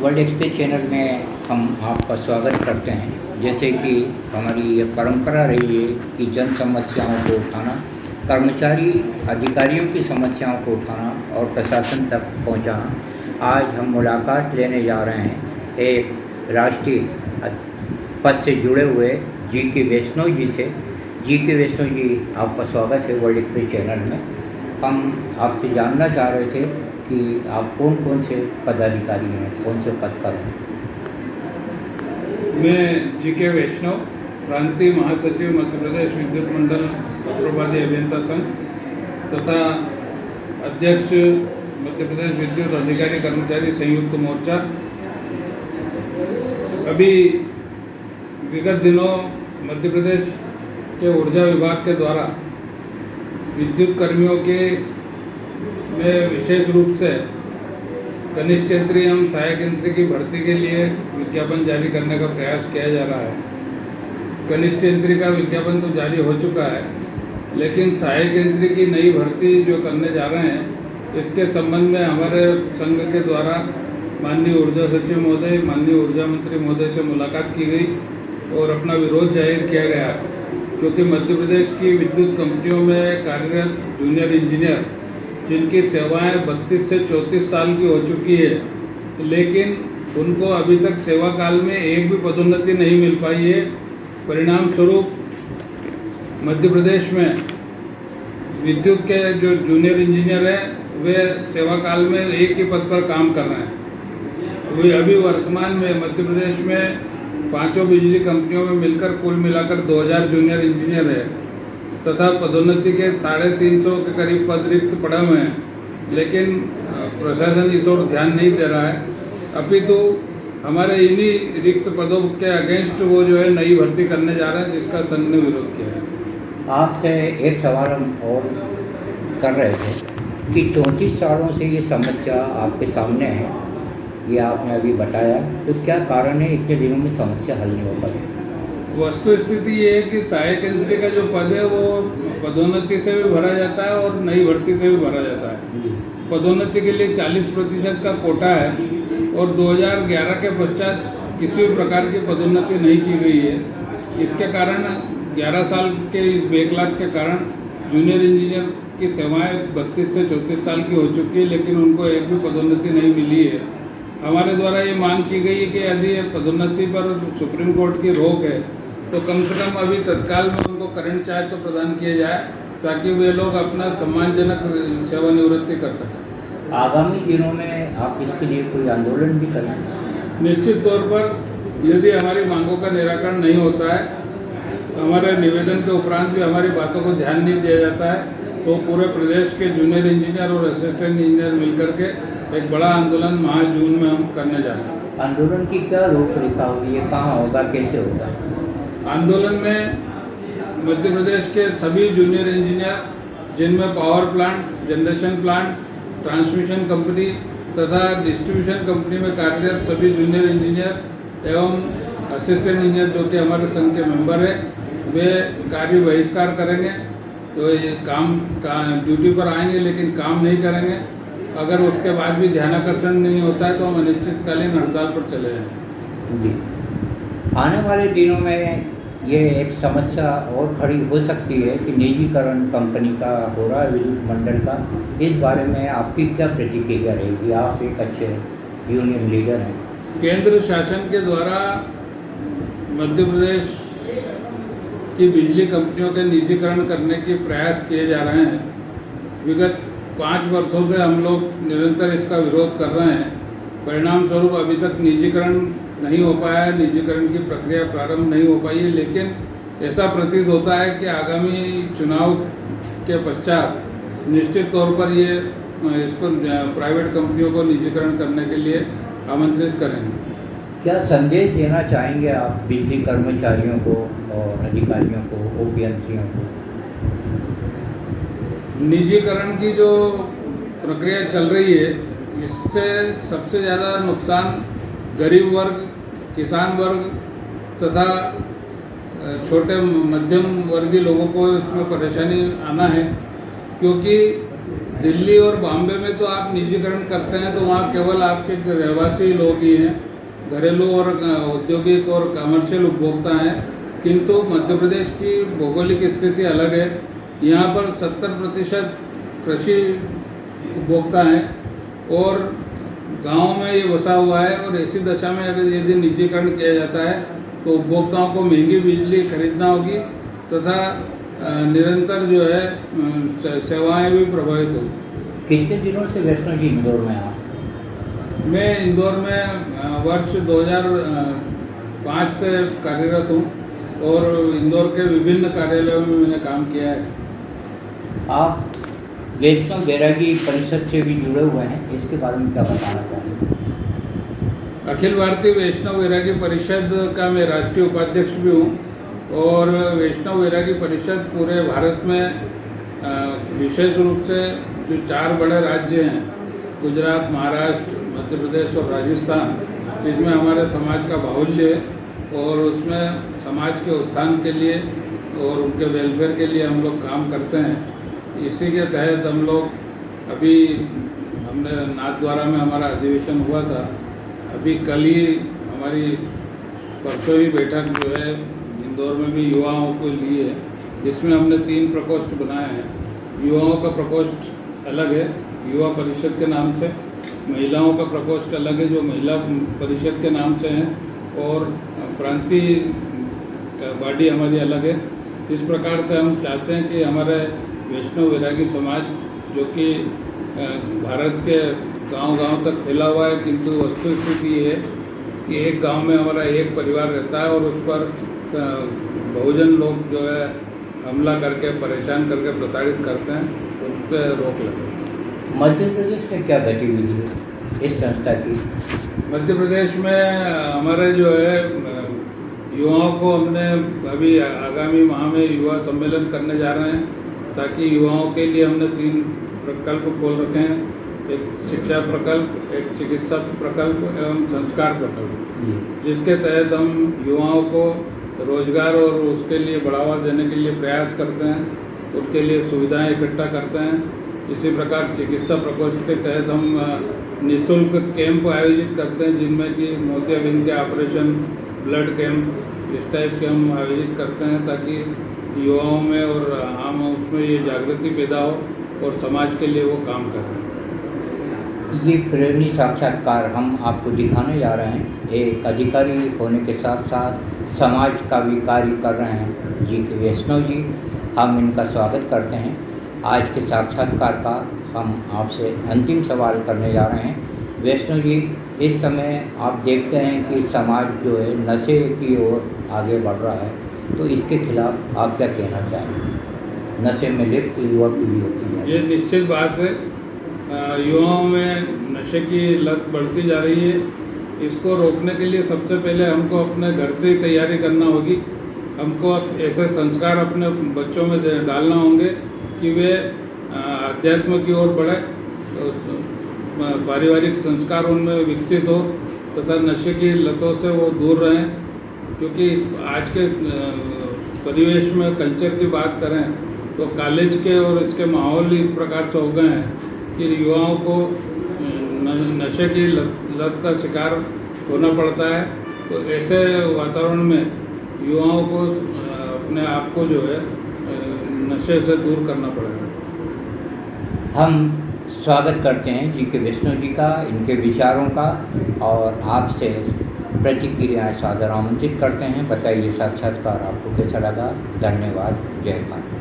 World express channel में हम आपका स्वागत करते हैं। जैसे कि हमारी ये परंपरा रही है कि जन समस्याओं को उठाना, कर्मचारी अधिकारियों की समस्याओं को उठाना और प्रशासन तक पहुंचाना। आज हम मुलाकात लेने जा रहे हैं एक राष्ट्रीय पद से जुड़े हुए जी के वैष्णव जी से। जी के वैष्णव जी, आपका स्वागत है वर्ल्ड एक्सप्रेस चैनल में। हम आपसे जानना चाह रहे थे कि आप कौन कौन से पदाधिकारी हैं, कौन से पद पर हैं। मैं जी के वैष्णव, प्रांतीय महासचिव मध्य प्रदेश विद्युत मंडल पत्रोपाधि अभियंता संघ तथा अध्यक्ष मध्य प्रदेश विद्युत अधिकारी कर्मचारी संयुक्त मोर्चा। अभी विगत दिनों मध्य प्रदेश के ऊर्जा विभाग के द्वारा विद्युत कर्मियों के में विशेष रूप से कनिष्ठ यंत्री एवं सहायक यंत्री की भर्ती के लिए विज्ञापन जारी करने का प्रयास किया जा रहा है। कनिष्ठ यंत्री का विज्ञापन तो जारी हो चुका है, लेकिन सहायक यंत्री की नई भर्ती जो करने जा रहे हैं, इसके संबंध में हमारे संघ के द्वारा माननीय ऊर्जा सचिव महोदय, माननीय ऊर्जा मंत्री महोदय से मुलाकात की गई और अपना विरोध जाहिर किया गया, क्योंकि मध्य प्रदेश की विद्युत कंपनियों में कार्यरत जूनियर इंजीनियर जिनकी सेवाएं 32 से 34 साल की हो चुकी है, लेकिन उनको अभी तक सेवा काल में एक भी पदोन्नति नहीं मिल पाई है। परिणाम स्वरूप मध्य प्रदेश में विद्युत के जो जूनियर इंजीनियर हैं वे सेवा काल में एक ही पद पर काम कर रहे हैं। वे अभी वर्तमान में मध्य प्रदेश में पांचों बिजली कंपनियों में मिलकर कुल मिलाकर 2000 जूनियर इंजीनियर है तथा पदोन्नति के 350 के करीब पद रिक्त पड़े हुए हैं, लेकिन प्रशासन इस ओर ध्यान नहीं दे रहा है। अपितु हमारे इन्हीं रिक्त पदों के अगेंस्ट वो जो है नई भर्ती करने जा रहे हैं, जिसका संघ ने विरोध किया है। आपसे एक सवाल हम और कर रहे थे कि 34 सालों से ये समस्या आपके सामने है, ये आपने अभी बताया, तो क्या कारण है इतने दिनों में समस्या हल नहीं हो पाई? वस्तु स्थिति ये है कि सहायक यंत्री का जो पद है वो पदोन्नति से भी भरा जाता है और नई भर्ती से भी भरा जाता है। पदोन्नति के लिए 40% का कोटा है और 2011 के पश्चात किसी भी प्रकार की पदोन्नति नहीं की गई है। इसके कारण 11 साल के इस बैकलॉग के कारण जूनियर इंजीनियर की सेवाएं 32 से 34 साल की हो चुकी है, लेकिन उनको एक भी पदोन्नति नहीं मिली है। हमारे द्वारा ये मांग की गई है कि यदि पदोन्नति पर सुप्रीम कोर्ट की रोक है तो कम से कम अभी तत्काल में उनको करंट चार्ज तो प्रदान किया जाए, ताकि वे लोग अपना सम्मानजनक सेवानिवृत्ति कर सकें। आगामी दिनों में आप इसके लिए कोई आंदोलन भी करेंगे? निश्चित तौर पर यदि हमारी मांगों का निराकरण नहीं होता है, हमारे निवेदन के उपरांत भी हमारी बातों को ध्यान नहीं दिया जाता है, तो पूरे प्रदेश के जूनियर इंजीनियर और असिस्टेंट इंजीनियर मिलकर के एक बड़ा आंदोलन माह जून में हम करने जा रहे हैं। आंदोलन की क्या रूपरेखा होगी, ये कहाँ होगा, कैसे होगा? आंदोलन में मध्य प्रदेश के सभी जूनियर इंजीनियर, जिनमें power plant, generation plant, transmission company तथा डिस्ट्रीब्यूशन कंपनी में कार्यरत सभी जूनियर इंजीनियर एवं असिस्टेंट इंजीनियर जो कि हमारे संघ के मेंबर है, वे कार्य बहिष्कार करेंगे। तो ये काम ड्यूटी पर आएंगे लेकिन काम नहीं करेंगे। अगर उसके बाद भी ध्यानाकर्षण नहीं होता है तो हम अनिश्चितकालीन हड़ताल पर चले जाएंगे। जी, आने वाले दिनों में ये एक समस्या और खड़ी हो सकती है कि निजीकरण कंपनी का हो रहा है विद्युत मंडल का। इस बारे में आपकी क्या प्रतिक्रिया रहेगी? आप एक अच्छे यूनियन लीडर हैं। केंद्र शासन के द्वारा मध्य प्रदेश की बिजली कंपनियों के निजीकरण करने के प्रयास किए जा रहे हैं। विगत 5 वर्षों से हम लोग निरंतर इसका विरोध कर रहे हैं। परिणाम स्वरूप अभी तक निजीकरण नहीं हो पाया है, निजीकरण की प्रक्रिया प्रारंभ नहीं हो पाई है, लेकिन ऐसा प्रतीत होता है कि आगामी चुनाव के पश्चात निश्चित तौर पर ये इसको प्राइवेट कंपनियों को निजीकरण करने के लिए आमंत्रित करेंगे। क्या संदेश देना चाहेंगे आप बिजली कर्मचारियों को और अधिकारियों को, ओपीएनसीओं को? निजीकरण की जो प्रक्रिया चल रही है, इससे सबसे ज़्यादा नुकसान गरीब वर्ग, किसान वर्ग तथा छोटे मध्यम वर्गीय लोगों को इसमें परेशानी आना है, क्योंकि दिल्ली और बॉम्बे में तो आप निजीकरण करते हैं तो वहाँ केवल आपके रहवासी लोग ही हैं, घरेलू और औद्योगिक और कमर्शियल उपभोक्ता हैं। किंतु मध्य प्रदेश की भौगोलिक स्थिति अलग है। यहाँ पर 70% कृषि उपभोक्ता हैं और गाँव में ये बसा हुआ है। और ऐसी दशा में अगर यदि निजीकरण किया जाता है तो उपभोक्ताओं को महंगी बिजली खरीदना होगी तथा निरंतर जो है सेवाएं भी प्रभावित होगी। कितने दिनों से वैष्णो जी इंदौर में आप? मैं इंदौर में वर्ष 2005 से कार्यरत हूँ और इंदौर के विभिन्न कार्यालयों में मैंने काम किया है। आप वैष्णो वैरागी परिषद से भी जुड़े हुए हैं, इसके बारे में क्या बताना चाहेंगे? अखिल भारतीय वैष्णव वैरागी परिषद का मैं राष्ट्रीय उपाध्यक्ष भी हूँ और वैष्णव वैरागी परिषद पूरे भारत में विशेष रूप से जो 4 बड़े राज्य हैं, गुजरात, महाराष्ट्र, मध्य प्रदेश और राजस्थान, इसमें हमारे समाज का बाहुल्य है और उसमें समाज के उत्थान के लिए और उनके वेलफेयर के लिए हम लोग काम करते हैं। इसी के तहत हम लोग अभी हमने नाथद्वारा में हमारा अधिवेशन हुआ था। अभी कल ही हमारी परसों ही बैठक जो है इंदौर में भी युवाओं को ली है, जिसमें हमने 3 प्रकोष्ठ बनाए हैं। युवाओं का प्रकोष्ठ अलग है युवा परिषद के नाम से, महिलाओं का प्रकोष्ठ अलग है जो महिला परिषद के नाम से है और प्रांतीय बॉडी हमारी अलग है। इस प्रकार से हम चाहते हैं कि हमारे वैष्णव वैरागी समाज जो कि भारत के गांव-गांव तक फैला हुआ है, किंतु वस्तुस्थिति ये है कि एक गांव में हमारा एक परिवार रहता है और उस पर बहुजन लोग जो है हमला करके परेशान करके प्रताड़ित करते हैं, उन पर रोक लगे। मध्य प्रदेश में क्या गतिविधि है इस संस्था की? मध्य प्रदेश में हमारे जो है युवाओं को हमने अभी आगामी माह में युवा सम्मेलन करने जा रहे हैं, ताकि युवाओं के लिए हमने 3 प्रकल्प खोल रखे हैं। एक शिक्षा प्रकल्प, एक चिकित्सा प्रकल्प एवं संस्कार प्रकल्प, जिसके तहत हम युवाओं को रोजगार और उसके लिए बढ़ावा देने के लिए प्रयास करते हैं, उनके लिए सुविधाएं इकट्ठा करते हैं। इसी प्रकार चिकित्सा प्रकोष्ठ के तहत हम निःशुल्क कैंप आयोजित करते हैं, जिनमें कि मोतियाबिंद के ऑपरेशन, ब्लड कैंप, इस टाइप के हम आयोजित करते हैं, ताकि युवाओं में और आम उसमें ये जागृति पैदा हो और समाज के लिए वो काम करें। ये प्रेरणी साक्षात्कार हम आपको दिखाने जा रहे हैं। एक अधिकारी होने के साथ साथ समाज का भी कार्य कर रहे हैं जी के वैष्णव जी, हम इनका स्वागत करते हैं। आज के साक्षात्कार का हम आपसे अंतिम सवाल करने जा रहे हैं। वैष्णव जी, इस समय आप देखते हैं कि समाज जो है नशे की ओर आगे बढ़ रहा है, तो इसके खिलाफ आप क्या कहना चाहेंगे? नशे में लिप्त युवा पीढ़ी होती है। ये निश्चित बात है, युवाओं में नशे की लत बढ़ती जा रही है। इसको रोकने के लिए सबसे पहले हमको अपने घर से ही तैयारी करना होगी। हमको ऐसे संस्कार अपने बच्चों में डालना होंगे कि वे अध्यात्म की ओर बढ़े, पारिवारिक संस्कार उनमें विकसित हो तथा नशे की लतों से वो दूर रहें। क्योंकि आज के परिवेश में कल्चर की बात करें तो कॉलेज के और इसके माहौल इस प्रकार से हो गए हैं कि युवाओं को नशे की लत का शिकार होना पड़ता है। तो ऐसे वातावरण में युवाओं को अपने आप को जो है नशे से दूर करना पड़ेगा। हम स्वागत करते हैं जी के वैष्णव जी का, इनके विचारों का, और आपसे प्रतिक्रियाएं सादर आमंत्रित करते हैं। बताइए साक्षात्कार आपको कैसा लगा? धन्यवाद। जय माता।